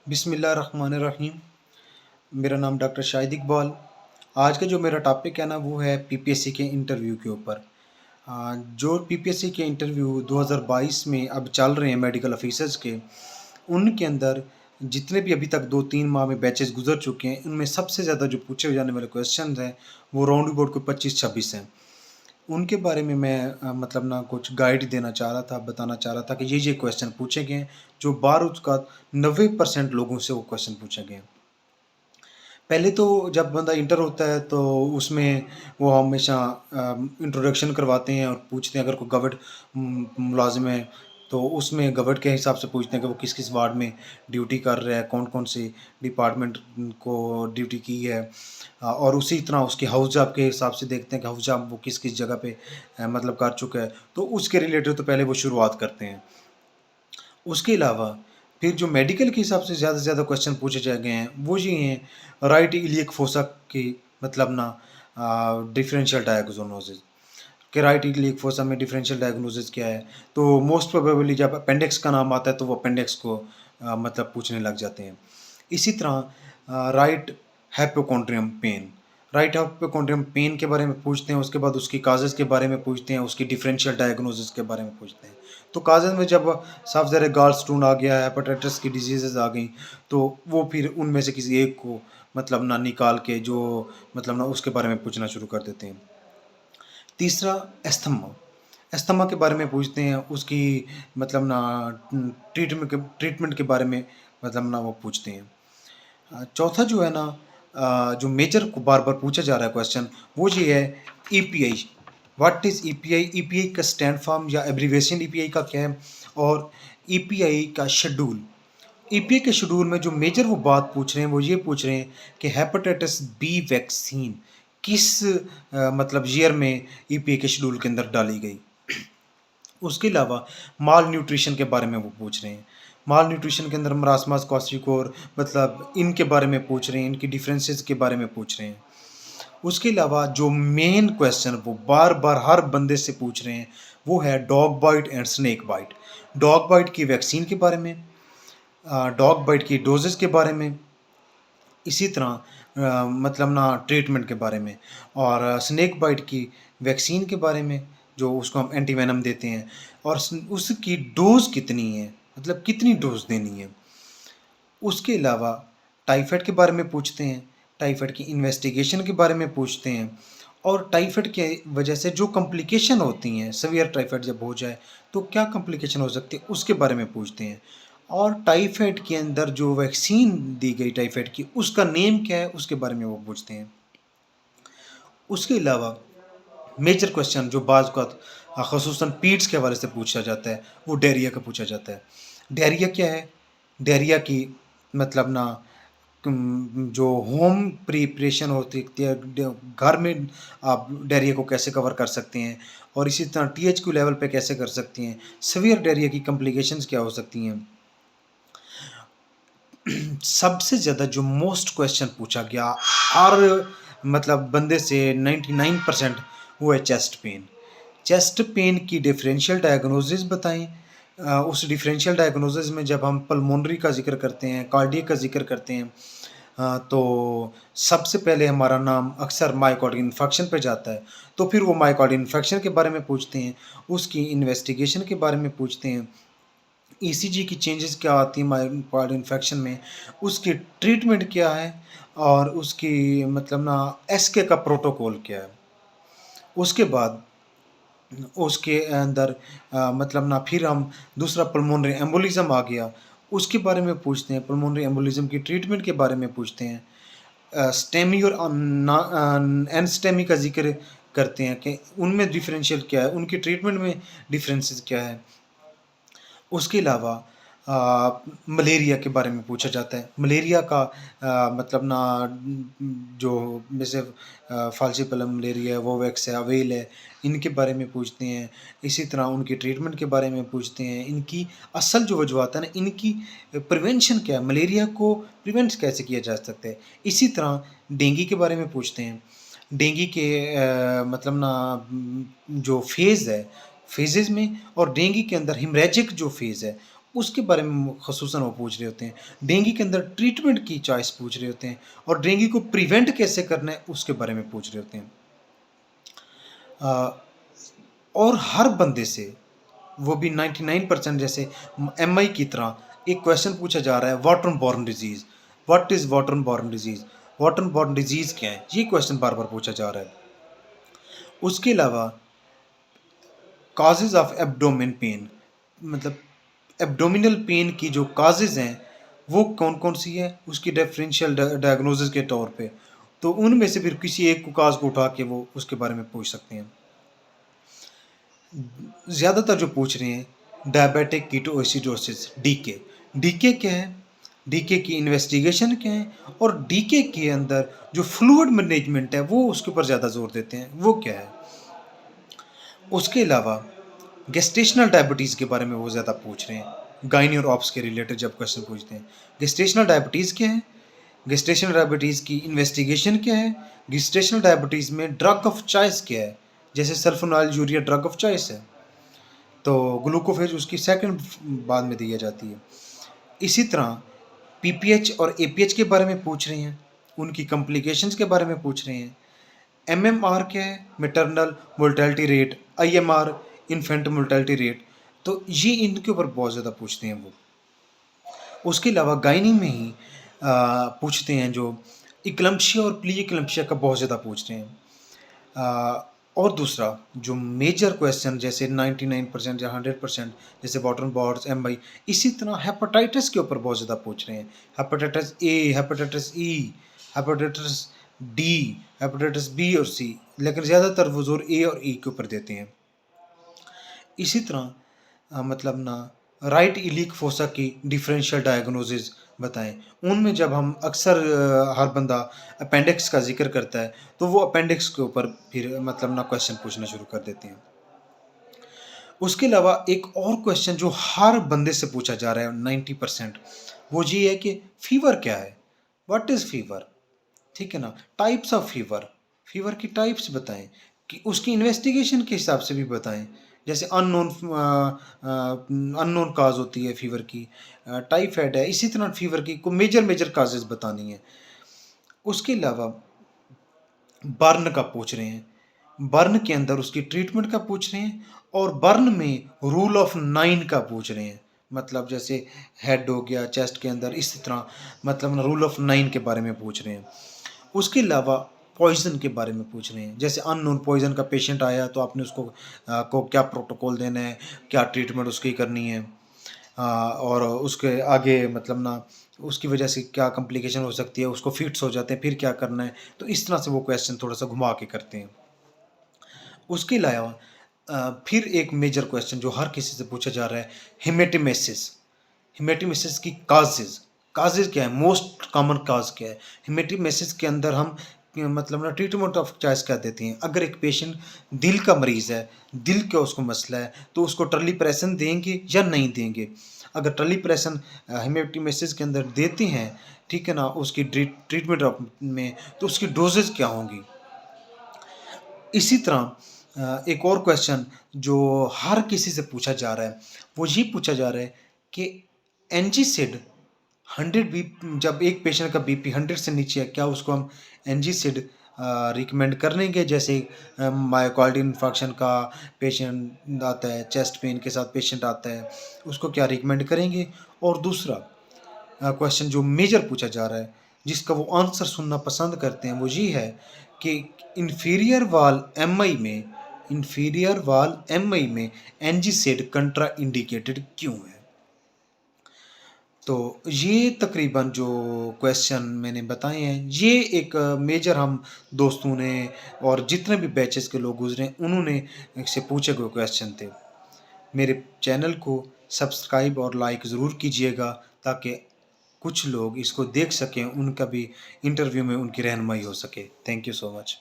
बिस्मिल्लाहिर्रहमानिर्रहीम। मेरा नाम डॉक्टर शाहिद इकबाल। आज का जो मेरा टॉपिक है ना वो है पीपीएससी के इंटरव्यू के ऊपर। जो पीपीएससी के इंटरव्यू 2022 में अब चल रहे हैं मेडिकल ऑफिसर्स के, उनके अंदर जितने भी अभी तक 2-3 माह में बैचेस गुजर चुके हैं, उनमें सबसे ज़्यादा जो पूछे जाने वाले क्वेश्चन हैं वो राउंड अबाउट को 25-26 हैं। उनके बारे में मैं मतलब ना कुछ गाइड देना चाह रहा था, बताना चाह रहा था कि ये क्वेश्चन पूछे गए हैं, जो बार उसका 90% लोगों से वो क्वेश्चन पूछे गए हैं। पहले तो जब बंदा इंटर होता है तो उसमें वो हमेशा इंट्रोडक्शन करवाते हैं और पूछते हैं, अगर कोई गवर्नमेंट मुलाजिम है तो उसमें गवर्नमेंट के हिसाब से पूछते हैं कि वो किस किस वार्ड में ड्यूटी कर रहा है, कौन कौन से डिपार्टमेंट को ड्यूटी की है। और उसी तरह उसके हाउस जॉब के हिसाब से देखते हैं कि हाउस जॉब वो किस किस जगह पे मतलब कर चुका है, तो उसके रिलेटेड तो पहले वो शुरुआत करते हैं। उसके अलावा फिर जो मेडिकल के हिसाब से ज़्यादा से ज़्यादा क्वेश्चन पूछे जा गए हैं वो ये हैं, राइट इलियक फोसा की मतलब ना डिफरेंशियल डायग्नोसिस कि राइट इलियक फोसा में डिफरेंशियल डायग्नोसिस क्या है। तो मोस्ट प्रोबेबली जब अपेंडिक्स का नाम आता है तो वो अपेंडिक्स को मतलब पूछने लग जाते हैं। इसी तरह right hypochondrium pain, right hypochondrium pain के बारे में पूछते हैं, उसके बाद उसकी काजेज़ के बारे में पूछते हैं, उसकी डिफरेंशियल डायग्नोसिस के बारे में पूछते हैं। तो काजेज़ में जब साफ ज़ाहिर है गॉल स्टोन आ गया, हेपेटाइटिस की डिजीज़ेज़ आ गई, तो वो फिर उनमें से किसी एक को मतलब ना निकाल के जो मतलब ना उसके बारे में पूछना शुरू कर देते हैं। तीसरा अस्थमा, अस्थमा के बारे में पूछते हैं, उसकी मतलब ना ट्रीटमेंट के बारे में मतलब ना वो पूछते हैं। चौथा जो है ना जो मेजर को बार बार पूछा जा रहा है क्वेश्चन, वो ये है EPI. What is EPI? EPI का स्टैंड फॉर्म या एब्रीविएशन ईपीआई का क्या है, और ईपीआई का शेड्यूल। ईपीआई के शेड्यूल में जो मेजर वो बात पूछ रहे हैं वो ये पूछ रहे हैं कि हेपेटाइटिस बी वैक्सीन किस मतलब ईयर में ईपीआई के शेड्यूल के अंदर डाली गई। उसके अलावा माल न्यूट्रिशन के बारे में वो पूछ रहे हैं। माल न्यूट्रिशन के अंदर मरासमस, क्वास्टिकोर मतलब इनके बारे में पूछ रहे हैं, इनकी डिफरेंसेस के बारे में पूछ रहे हैं। उसके अलावा जो मेन क्वेश्चन वो बार-बार हर बंदे से पूछ रहे हैं, वो है dog bite and snake bite. Dog bite की वैक्सीन के बारे में, डॉग बाइट की डोजेज़ के बारे में, इसी तरह मतलब ना ट्रीटमेंट के बारे में, और स्नेक बाइट की वैक्सीन के बारे में जो उसको हम एंटीवेनम देते हैं, और उसकी डोज़ कितनी है, मतलब कितनी डोज़ देनी है। उसके अलावा टाइफाइड के बारे में पूछते हैं, टाइफाइड की इन्वेस्टिगेशन के बारे में पूछते हैं, और टाइफाइड के वजह से जो कॉम्प्लिकेशन होती हैं, सीवियर टाइफाइड जब हो जाए तो क्या कॉम्प्लिकेशन हो सकती है उसके बारे में पूछते हैं। और टाइफाइड के अंदर जो वैक्सीन दी गई टाइफाइड की उसका नेम क्या है उसके बारे में वो पूछते हैं। उसके अलावा मेजर क्वेश्चन जो बाज़ औक़ात ख़ुसूसन पीड्स के हवाले से पूछा जाता है, वो डायरिया का पूछा जाता है। डायरिया क्या है? डायरिया की मतलब ना जो होम प्रिपरेशन होती है, घर में आप डायरिया को कैसे कवर कर सकते हैं, और इसी तरह टीएचक्यू लेवल पे कैसे कर सकते हैं, सीवियर डायरिया की कॉम्प्लिकेशंस क्या हो सकती हैं। सबसे ज़्यादा जो मोस्ट क्वेश्चन पूछा गया हर मतलब बंदे से 99% वो है चेस्ट पेन। चेस्ट पेन की डिफरेंशियल डायग्नोसिस बताएं। उस डिफरेंशियल डायग्नोसिस में जब हम पल्मोनरी का जिक्र करते हैं, कार्डियक का जिक्र करते हैं, तो सबसे पहले हमारा नाम अक्सर मायोकार्डियल इन्फेक्शन पे जाता है। तो फिर वो मायोकार्डियल इन्फेक्शन के बारे में पूछते हैं, उसकी इन्वेस्टिगेशन के बारे में पूछते हैं, ईसीजी की चेंजेस क्या आती हैं मायोकार्डियल इन्फेक्शन में, उसकी ट्रीटमेंट क्या है, और उसकी मतलब ना एसके का प्रोटोकॉल क्या है। उसके बाद उसके अंदर मतलब ना फिर हम दूसरा पल्मोनरी एम्बोलिज़्म आ गया, उसके बारे में पूछते हैं, पल्मोनरी एम्बोलिज़्म की ट्रीटमेंट के बारे में पूछते हैं। स्टेमी और एनस्टेमी का ज़िक्र करते हैं कि उनमें डिफरेंशियल क्या है, उनकी ट्रीटमेंट में डिफरेंसेस क्या है। उसके अलावा मलेरिया के बारे में पूछा जाता है। मलेरिया का मतलब ना जो जैसे फाल्सीपालम मलेरिया है, वोवैक्स है, अवेल है, इनके बारे में पूछते हैं। इसी तरह उनकी ट्रीटमेंट के बारे में पूछते हैं। इनकी असल जो वजूहत है ना, इनकी प्रिवेंशन क्या है, मलेरिया को प्रिवेंट कैसे किया जा सकता है। इसी तरह डेंगू के बारे में पूछते हैं। डेंगू के मतलब ना जो फ़ेज़ है, फ़ेज़ेज़ में, और डेंगू के अंदर हेमरेजिक जो फ़ेज़ है उसके बारे में ख़ुसूसन वो पूछ रहे होते हैं। डेंगू के अंदर ट्रीटमेंट की चॉइस पूछ रहे होते हैं और डेंगू को प्रिवेंट कैसे करना है उसके बारे में पूछ रहे होते हैं। अ, और हर बंदे से वो भी 99% जैसे एमआई की तरह एक क्वेश्चन पूछा जा रहा है, water borne disease, what is water borne disease? Water borne disease क्या है? ये क्वेश्चन बार-बार पूछा जा रहा है। उसके अलावा कॉजेज़ ऑफ एब्डोमेन पेन, मतलब एब्डोमिनल पेन की जो कॉजेज़ हैं, वो कौन-कौन सी हैं? उसकी डिफरेंशियल डायग्नोसिस के तौर पे। तो उनमें से फिर किसी एक को कॉज़ को उठा के वो उसके बारे में पूछ सकते हैं। ज़्यादातर जो पूछ रहे हैं डायबिटिक कीटोएसिडोसिस डीके। डीके क्या है? डीके की इन्वेस्टिगेशन क्या है? और डीके के अंदर जो फ्लूइड मैनेजमेंट है वो उसके ऊपर ज़्यादा ज़ोर देते हैं, वो क्या है? उसके अलावा गेस्टेशनल डायबिटीज़ के बारे में वो ज़्यादा पूछ रहे हैं। गायनी और ऑप्स के रिलेटेड जब क्वेश्चन पूछते हैं। गेस्टेशनल डायबिटीज़ क्या है? गेस्टेशनल डायबिटीज़ की इन्वेस्टिगेशन क्या है? गेस्टेशनल डायबिटीज़ में ड्रग ऑफ चॉइस क्या है? जैसे सल्फोनाइलयूरिया ड्रग ऑफ चॉइस है, तो ग्लूकोफेज उसकी सेकंड बाद में दी जाती है। इसी तरह पीपीएच और एपीएच के बारे में पूछ रहे हैं, उनकी कॉम्प्लिकेशंस के बारे में पूछ रहे हैं। एमएमआर क्या है? Maternal mortality rate, IMR infant mortality rate, तो ये इनके ऊपर बहुत ज़्यादा पूछते हैं वो। उसके अलावा गायनी में ही पूछते हैं जो इक्लम्पशिया और प्ली इक्लम्पशिया का बहुत ज़्यादा पूछते हैं। और दूसरा जो मेजर क्वेश्चन जैसे 99% या 100% जैसे वाटर बॉर्ड्स एमआई, इसी तरह हेपेटाइटिस के ऊपर बहुत ज़्यादा पूछ रहे हैं। Hepatitis A, hepatitis E, hepatitis D, hepatitis B और सी, लेकिन ज़्यादातर वो जोर ए और ई के ऊपर देते हैं। इसी तरह मतलब ना राइट इलिक फोसा की डिफरेंशियल डायग्नोसिस बताएं। उनमें जब हम अक्सर हर बंदा अपेंडिक्स का जिक्र करता है तो वो अपेंडिक्स के ऊपर फिर मतलब ना क्वेश्चन पूछना शुरू कर देते हैं। उसके अलावा एक और क्वेश्चन जो हर बंदे से पूछा जा रहा है 90%, वो ये है कि फीवर क्या है? What is fever? ठीक है ना? टाइप्स ऑफ फीवर, फीवर की टाइप्स बताएं, कि उसकी इन्वेस्टिगेशन के हिसाब से भी बताएं। जैसे अननोन काज होती है फीवर की, टाइफाइड है, इसी तरह फीवर की को मेजर मेजर काजेज बतानी है। उसके अलावा बर्न का पूछ रहे हैं, बर्न के अंदर उसकी ट्रीटमेंट का पूछ रहे हैं, और बर्न में रूल ऑफ 9 का पूछ रहे हैं। मतलब जैसे हेड हो गया चेस्ट के अंदर, इसी तरह मतलब ना रूल ऑफ 9 के बारे में पूछ रहे हैं। उसके अलावा पॉइज़न के बारे में पूछ रहे हैं, जैसे अननोन पॉइज़न का पेशेंट आया तो आपने उसको को क्या प्रोटोकॉल देना है, क्या ट्रीटमेंट उसकी करनी है, और उसके आगे मतलब ना उसकी वजह से क्या कॉम्प्लिकेशन हो सकती है, उसको फिट्स हो जाते हैं फिर क्या करना है। तो इस तरह से वो क्वेश्चन थोड़ा सा घुमा के करते हैं। उसके अलावा फिर एक मेजर क्वेश्चन जो हर किसी से पूछा जा रहा है, हेमेटोमेसिस। हेमेटोमेसिस की काजेज़, काजेज़ क्या है, मोस्ट कॉमन काज क्या है? हेमेटोमेसिस के अंदर हम मतलब ना ट्रीटमेंट ऑफ चॉइस क्या देते हैं। अगर एक पेशेंट दिल का मरीज़ है, दिल का उसको मसला है, तो उसको ट्रलीप्रेसन देंगे या नहीं देंगे? अगर ट्रलीप्रेसन हेमेटोमेसिस के अंदर देते हैं, ठीक है ना, उसकी ट्रीटमेंट ऑफ में, तो उसकी डोज़ेज़ क्या होंगी? इसी तरह एक और क्वेश्चन जो हर किसी से पूछा जा रहा है, वो ये पूछा जा रहा है कि एनजीसिड 100 बी, जब एक पेशेंट का बीपी 100 से नीचे है, क्या उसको हम एनजीसिड रिकमेंड कर लेंगे? जैसे मायोकार्डियल इन्फार्क्शन का पेशेंट आता है, चेस्ट पेन के साथ पेशेंट आता है, उसको क्या रिकमेंड करेंगे? और दूसरा क्वेश्चन जो मेजर पूछा जा रहा है, जिसका वो आंसर सुनना पसंद करते हैं, वो ये है कि इंफीरियर वाल एमआई में एनजीसेड कंट्रा इंडिकेटेड क्यों है? तो ये तकरीबन जो क्वेश्चन मैंने बताए हैं, ये एक मेजर हम दोस्तों ने और जितने भी बैचेस के लोग गुजरे उन्होंने से पूछे गए क्वेश्चन थे। मेरे चैनल को सब्सक्राइब और लाइक ज़रूर कीजिएगा ताकि कुछ लोग इसको देख सकें, उनका भी इंटरव्यू में उनकी रहनुमाई हो सके। Thank you so much.